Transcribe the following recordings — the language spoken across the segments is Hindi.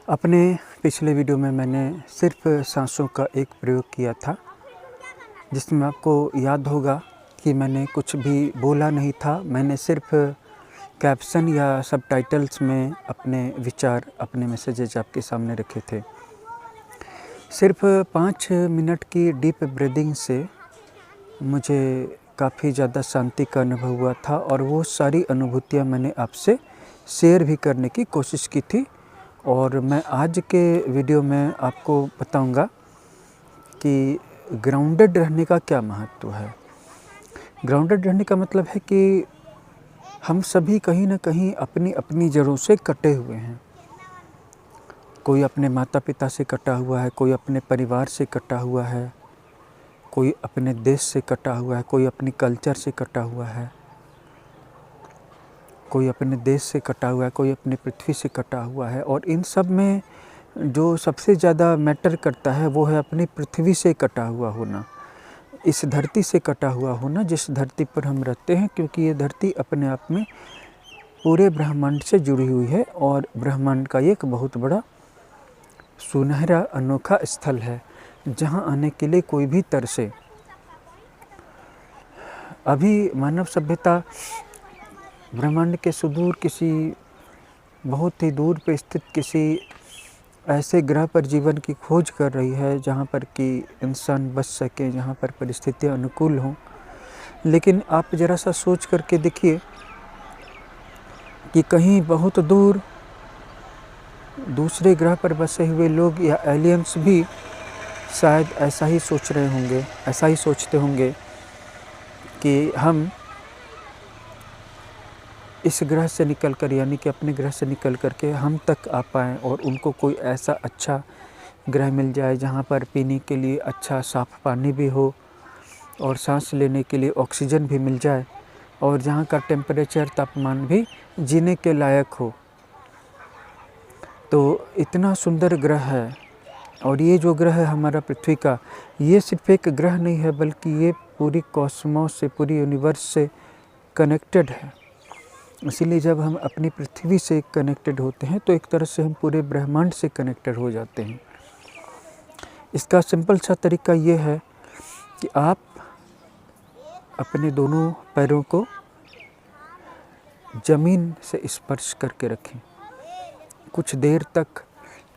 अपने पिछले वीडियो में मैंने सिर्फ सांसों का एक प्रयोग किया था, जिसमें आपको याद होगा कि मैंने कुछ भी बोला नहीं था। मैंने सिर्फ कैप्शन या सबटाइटल्स में अपने विचार, अपने मैसेजेज आपके सामने रखे थे। सिर्फ 5 मिनट की डीप ब्रीदिंग से मुझे काफ़ी ज़्यादा शांति का अनुभव हुआ था और वो सारी अनुभूतियाँ मैंने आपसे शेयर भी करने की कोशिश की थी। और मैं आज के वीडियो में आपको बताऊंगा कि ग्राउंडेड रहने का क्या महत्व है। ग्राउंडेड रहने का मतलब है कि हम सभी कहीं ना कहीं अपनी अपनी जड़ों से कटे हुए हैं। कोई अपने माता पिता से कटा हुआ है, कोई अपने परिवार से कटा हुआ है, कोई अपने देश से कटा हुआ है, कोई अपनी कल्चर से कटा हुआ है, कोई अपने देश से कटा हुआ है, कोई अपनी पृथ्वी से कटा हुआ है। और इन सब में जो सबसे ज़्यादा मैटर करता है वो है अपनी पृथ्वी से कटा हुआ होना, इस धरती से कटा हुआ होना जिस धरती पर हम रहते हैं, क्योंकि ये धरती अपने आप में पूरे ब्रह्मांड से जुड़ी हुई है और ब्रह्मांड का एक बहुत बड़ा सुनहरा अनोखा स्थल है जहाँ आने के लिए कोई भी तरसे। अभी मानव सभ्यता ब्रह्मांड के सुदूर किसी बहुत ही दूर पे स्थित किसी ऐसे ग्रह पर जीवन की खोज कर रही है जहाँ पर कि इंसान बच सके, जहाँ पर परिस्थितियाँ अनुकूल हों। लेकिन आप ज़रा सा सोच करके देखिए कि कहीं बहुत दूर दूसरे ग्रह पर बसे हुए लोग या एलियंस भी शायद ऐसा ही सोच रहे होंगे, ऐसा ही सोचते होंगे कि हम इस ग्रह से निकल कर, यानी कि अपने ग्रह से निकल कर के हम तक आ पाएँ और उनको कोई ऐसा अच्छा ग्रह मिल जाए जहाँ पर पीने के लिए अच्छा साफ़ पानी भी हो और सांस लेने के लिए ऑक्सीजन भी मिल जाए और जहाँ का टेम्परेचर, तापमान भी जीने के लायक हो। तो इतना सुंदर ग्रह है। और ये जो ग्रह है हमारा पृथ्वी का, ये सिर्फ एक ग्रह नहीं है बल्कि ये पूरी कॉस्मोस से, पूरी यूनिवर्स से कनेक्टेड है। इसीलिए जब हम अपनी पृथ्वी से कनेक्टेड होते हैं तो एक तरह से हम पूरे ब्रह्मांड से कनेक्टेड हो जाते हैं। इसका सिंपल सा तरीका ये है कि आप अपने दोनों पैरों को ज़मीन से स्पर्श करके रखें। कुछ देर तक,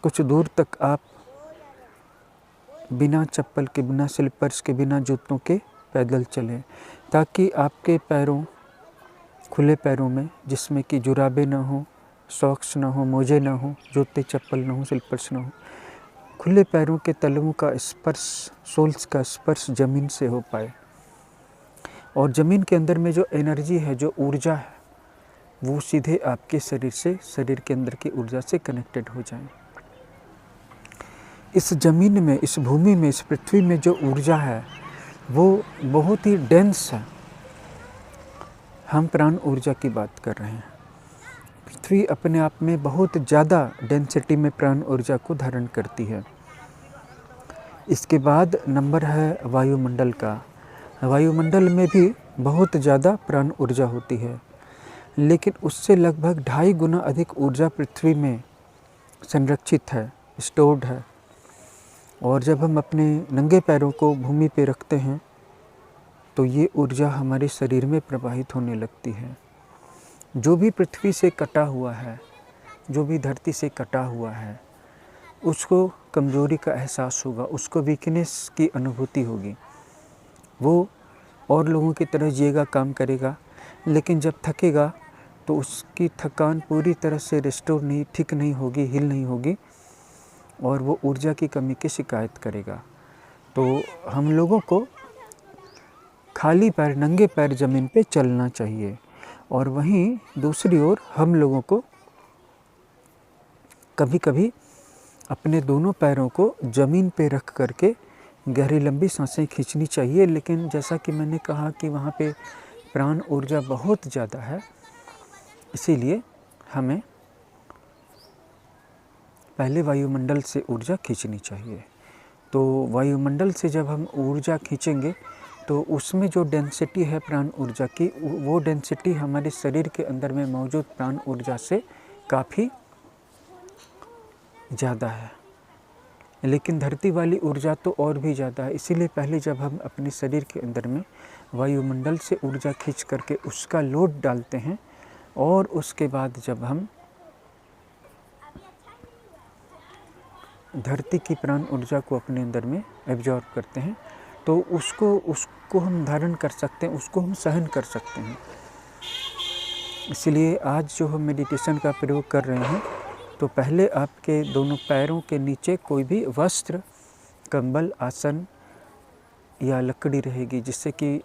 कुछ दूर तक आप बिना चप्पल के, बिना स्लीपर्स के, बिना जूतों के पैदल चलें, ताकि आपके पैरों, खुले पैरों में, जिसमें कि जुराबे ना हो, सॉक्स ना हो, मोजे ना हो, जूते चप्पल ना हो, स्लीपर्स ना हो, खुले पैरों के तलवों का स्पर्श, सोल्स का स्पर्श ज़मीन से हो पाए। और ज़मीन के अंदर में जो एनर्जी है, जो ऊर्जा है, वो सीधे आपके शरीर से, शरीर के अंदर की ऊर्जा से कनेक्टेड हो जाए। इस ज़मीन में, इस भूमि में, इस पृथ्वी में जो ऊर्जा है वो बहुत ही डेंस है। हम प्राण ऊर्जा की बात कर रहे हैं। पृथ्वी अपने आप में बहुत ज़्यादा डेंसिटी में प्राण ऊर्जा को धारण करती है। इसके बाद नंबर है वायुमंडल का। वायुमंडल में भी बहुत ज़्यादा प्राण ऊर्जा होती है, लेकिन उससे लगभग 2.5 गुना अधिक ऊर्जा पृथ्वी में संरक्षित है, स्टोर्ड है। और जब हम अपने नंगे पैरों को भूमि पे रखते हैं तो ये ऊर्जा हमारे शरीर में प्रवाहित होने लगती है। जो भी पृथ्वी से कटा हुआ है, जो भी धरती से कटा हुआ है, उसको कमज़ोरी का एहसास होगा, उसको वीकनेस की अनुभूति होगी। वो और लोगों की तरह जिएगा, काम करेगा, लेकिन जब थकेगा तो उसकी थकान पूरी तरह से रिस्टोर नहीं, ठीक नहीं होगी, हील नहीं होगी और वो ऊर्जा की कमी की शिकायत करेगा। तो हम लोगों को खाली पैर, नंगे पैर ज़मीन पे चलना चाहिए। और वहीं दूसरी ओर हम लोगों को कभी कभी अपने दोनों पैरों को ज़मीन पे रख करके गहरी लंबी सांसें खींचनी चाहिए। लेकिन जैसा कि मैंने कहा कि वहाँ पे प्राण ऊर्जा बहुत ज़्यादा है, इसीलिए हमें पहले वायुमंडल से ऊर्जा खींचनी चाहिए। तो वायुमंडल से जब हम ऊर्जा खींचेंगे तो उसमें जो डेंसिटी है प्राण ऊर्जा की, वो डेंसिटी हमारे शरीर के अंदर में मौजूद प्राण ऊर्जा से काफ़ी ज़्यादा है, लेकिन धरती वाली ऊर्जा तो और भी ज़्यादा है। इसीलिए पहले जब हम अपने शरीर के अंदर में वायुमंडल से ऊर्जा खींच करके उसका लोड डालते हैं और उसके बाद जब हम धरती की प्राण ऊर्जा को अपने अंदर में एब्जॉर्ब करते हैं तो उसको हम धारण कर सकते हैं, उसको हम सहन कर सकते हैं। इसलिए आज जो हम मेडिटेशन का प्रयोग कर रहे हैं तो पहले आपके दोनों पैरों के नीचे कोई भी वस्त्र, कंबल, आसन या लकड़ी रहेगी, जिससे कि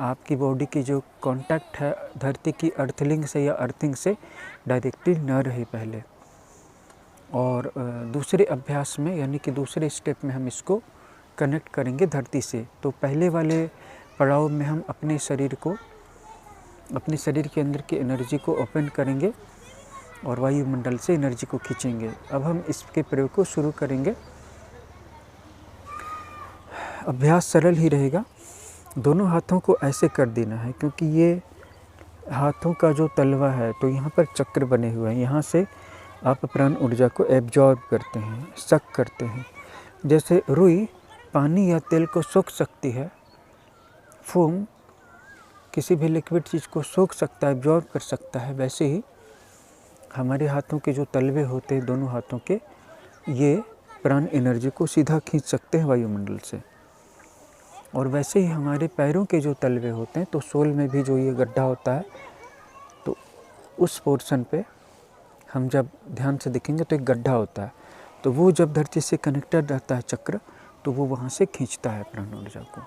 आपकी बॉडी की जो कांटेक्ट है धरती की अर्थलिंग से या अर्थिंग से डायरेक्टली न रहे पहले। और दूसरे अभ्यास में यानी कि दूसरे स्टेप में हम इसको कनेक्ट करेंगे धरती से। तो पहले वाले पड़ाव में हम अपने शरीर के अंदर की एनर्जी को ओपन करेंगे और वायुमंडल से एनर्जी को खींचेंगे। अब हम इसके प्रयोग को शुरू करेंगे। अभ्यास सरल ही रहेगा। दोनों हाथों को ऐसे कर देना है, क्योंकि ये हाथों का जो तलवा है तो यहाँ पर चक्र बने हुए हैं। यहाँ से आप प्राण ऊर्जा को एब्जॉर्ब करते हैं, सक करते हैं। जैसे रुई पानी या तेल को सोख सकती है, फोम किसी भी लिक्विड चीज़ को सोख सकता है, एब्जॉर्ब कर सकता है, वैसे ही हमारे हाथों के जो तलवे होते हैं दोनों हाथों के, ये प्राण एनर्जी को सीधा खींच सकते हैं वायुमंडल से। और वैसे ही हमारे पैरों के जो तलवे होते हैं तो सोल में भी जो ये गड्ढा होता है तो उस पोर्शन पे हम जब ध्यान से देखेंगे तो एक गड्ढा होता है, तो वो जब धरती से कनेक्टेड रहता है चक्र तो वो वहाँ से खींचता है प्राण ऊर्जा को।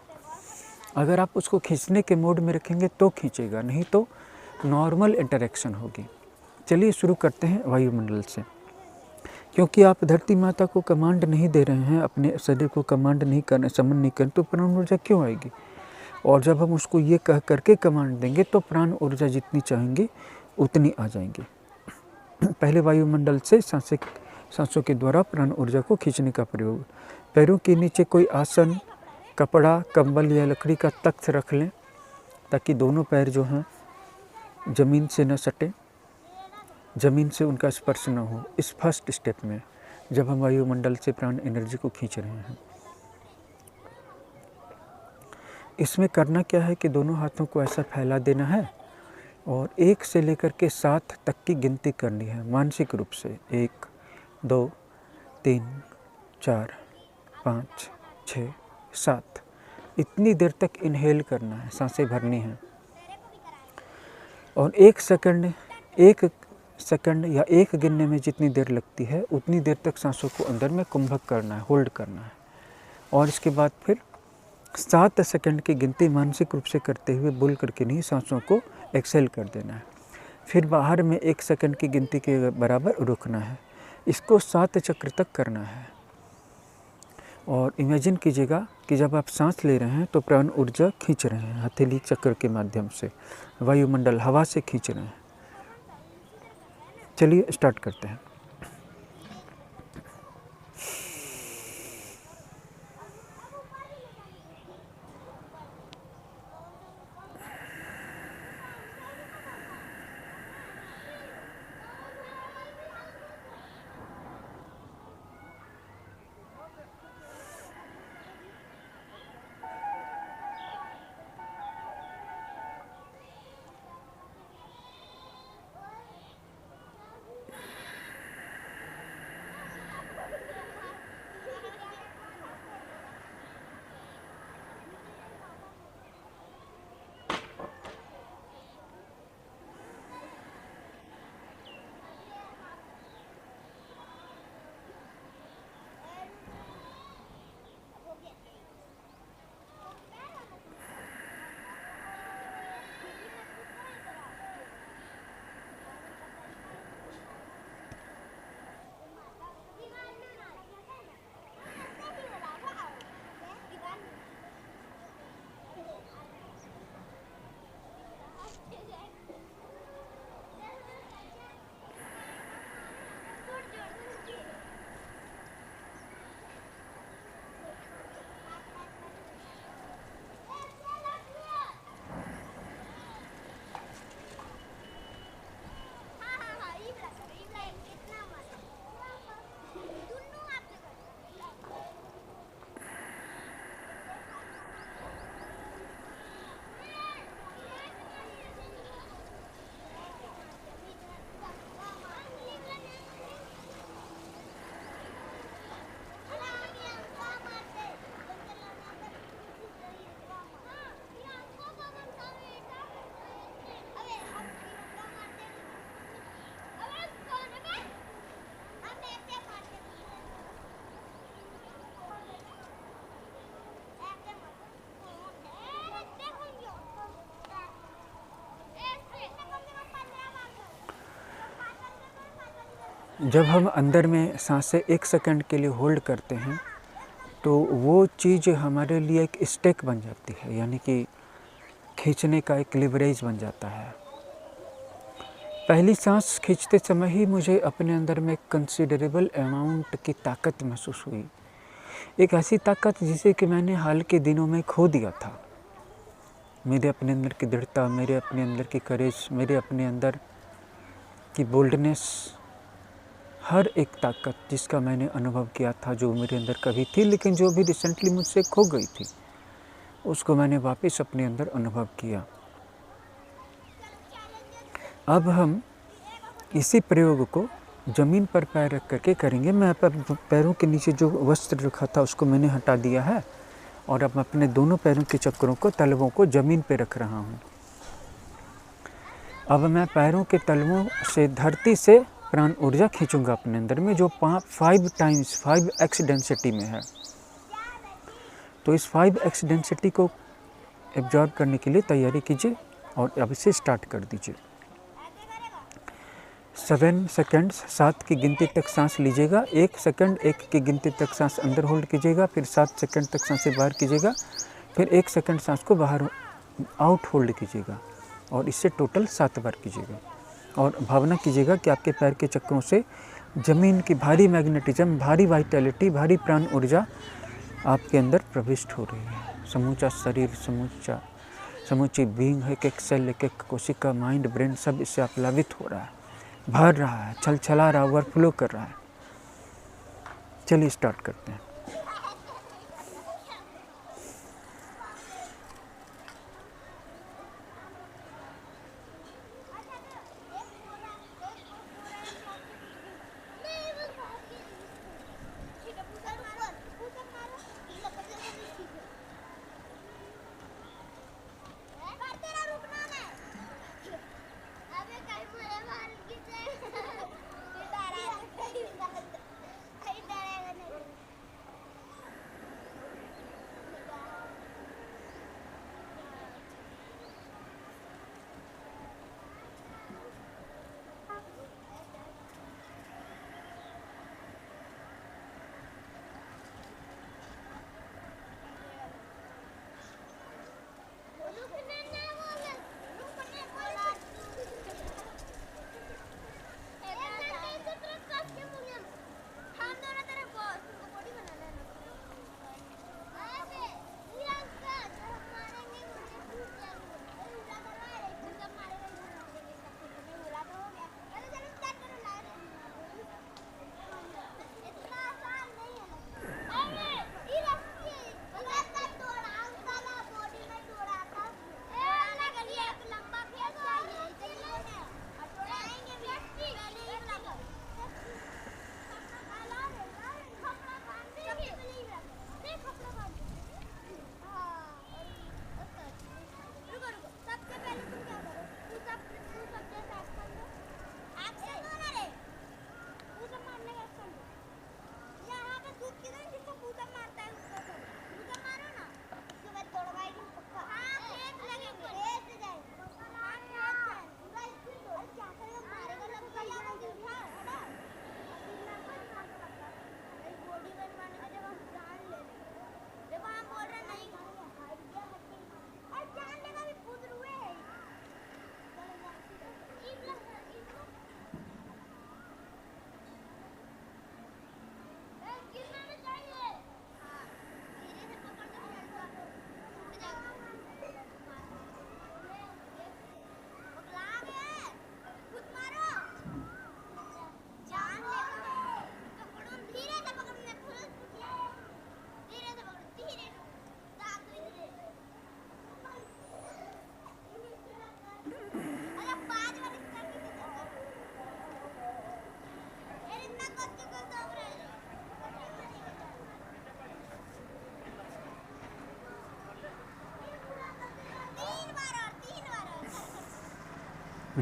अगर आप उसको खींचने के मोड में रखेंगे तो खींचेगा, नहीं तो नॉर्मल इंटरेक्शन होगी। चलिए शुरू करते हैं वायुमंडल से। क्योंकि आप धरती माता को कमांड नहीं दे रहे हैं, अपने शरीर को कमांड नहीं करने, समन नहीं करने, तो प्राण ऊर्जा क्यों आएगी? और जब हम उसको ये कह करके कमांड देंगे तो प्राण ऊर्जा जितनी चाहेंगे उतनी आ जाएंगी। पहले वायुमंडल से सांसों के द्वारा प्राण ऊर्जा को खींचने का प्रयोग। पैरों के नीचे कोई आसन, कपड़ा, कंबल या लकड़ी का तख्त रख लें ताकि दोनों पैर जो हैं ज़मीन से न सटे, ज़मीन से उनका स्पर्श न हो। इस फर्स्ट स्टेप में जब हम वायुमंडल से प्राण एनर्जी को खींच रहे हैं, इसमें करना क्या है कि दोनों हाथों को ऐसा फैला देना है और 1 से लेकर के 7 तक की गिनती करनी है मानसिक रूप से। 1, 2, 3, 4, 5, 6, 7 इतनी देर तक इनहेल करना है, सांसें भरनी हैं। और 1 सेकंड या 1 गिनने में जितनी देर लगती है उतनी देर तक सांसों को अंदर में कुंभक करना है, होल्ड करना है। और इसके बाद फिर 7 सेकंड की गिनती मानसिक रूप से करते हुए बोल करके नहीं, सांसों को एक्सेल कर देना है। फिर बाहर में 1 सेकंड की गिनती के बराबर रुकना है। इसको 7 चक्र तक करना है। और इमेजिन कीजिएगा कि जब आप सांस ले रहे हैं तो प्राण ऊर्जा खींच रहे हैं हथेली चक्र के माध्यम से, वायुमंडल हवा से खींच रहे हैं। चलिए स्टार्ट करते हैं। जब हम अंदर में सांसें 1 सेकंड के लिए होल्ड करते हैं तो वो चीज़ हमारे लिए एक स्टेक बन जाती है, यानी कि खींचने का एक लिवरेज बन जाता है। पहली सांस खींचते समय ही मुझे अपने अंदर में कंसिडरेबल अमाउंट की ताकत महसूस हुई, एक ऐसी ताकत जिसे कि मैंने हाल के दिनों में खो दिया था। मेरे अपने अंदर की दृढ़ता, मेरे अपने अंदर की करेज, मेरे अपने अंदर की बोल्डनेस, हर एक ताकत जिसका मैंने अनुभव किया था, जो मेरे अंदर कभी थी लेकिन जो भी रिसेंटली मुझसे खो गई थी, उसको मैंने वापस अपने अंदर अनुभव किया। अब हम इसी प्रयोग को ज़मीन पर पैर रख करके करेंगे। मैं पैरों के नीचे जो वस्त्र रखा था उसको मैंने हटा दिया है और अब अपने दोनों पैरों के चक्रों को, तलवों को ज़मीन पे रख रहा हूँ। अब मैं पैरों के तलवों से धरती से प्राण ऊर्जा खींचूंगा अपने अंदर में, जो 5x डेंसिटी में है। तो इस 5x डेंसिटी को एब्जॉर्ब करने के लिए तैयारी कीजिए और अब इसे स्टार्ट कर दीजिए। 7 सेकंड्स, 7 की गिनती तक सांस लीजिएगा। 1 सेकंड 1 की गिनती तक सांस अंदर होल्ड कीजिएगा, फिर 7 सेकंड तक सांसें बाहर कीजिएगा, फिर 1 सेकंड सांस को बाहर आउट होल्ड कीजिएगा और इससे टोटल 7 बार कीजिएगा। और भावना कीजिएगा कि आपके पैर के चक्रों से ज़मीन की भारी मैग्नेटिज्म, भारी वाइटैलिटी, भारी प्राण ऊर्जा आपके अंदर प्रविष्ट हो रही है। समूचा शरीर, समूची बीइंग, एक एक सेल, एक एक कोशिका, माइंड, ब्रेन, सब इससे आप्लावित हो रहा है, भर रहा है, छलछला रहा, ओवरफ्लो कर रहा है। चलिए स्टार्ट करते हैं।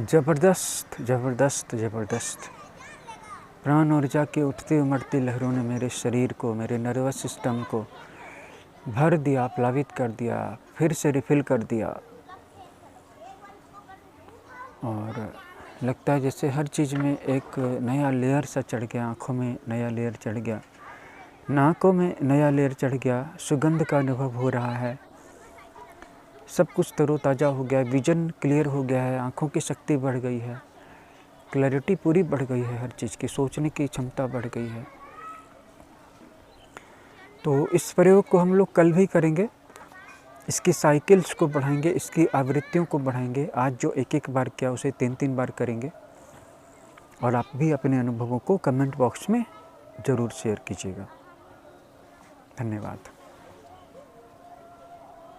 ज़बरदस्त, ज़बरदस्त, ज़बरदस्त। प्राण ऊर्जा की उठती उमड़ती लहरों ने मेरे शरीर को, मेरे नर्वस सिस्टम को भर दिया, प्लावित कर दिया, फिर से रिफ़िल कर दिया और लगता है जैसे हर चीज़ में एक नया लेयर सा चढ़ गया, आँखों में नया लेयर चढ़ गया, नाकों में नया लेयर चढ़ गया, सुगंध का अनुभव हो रहा है, सब कुछ तरोताज़ा हो गया, विज़न क्लियर हो गया है, आँखों की शक्ति बढ़ गई है, क्लैरिटी पूरी बढ़ गई है, हर चीज़ की सोचने की क्षमता बढ़ गई है। तो इस प्रयोग को हम लोग कल भी करेंगे, इसकी साइकिल्स को बढ़ाएंगे, इसकी आवृत्तियों को बढ़ाएंगे। आज जो एक एक बार किया उसे 3-3 बार करेंगे। और आप भी अपने अनुभवों को कमेंट बॉक्स में ज़रूर शेयर कीजिएगा। धन्यवाद।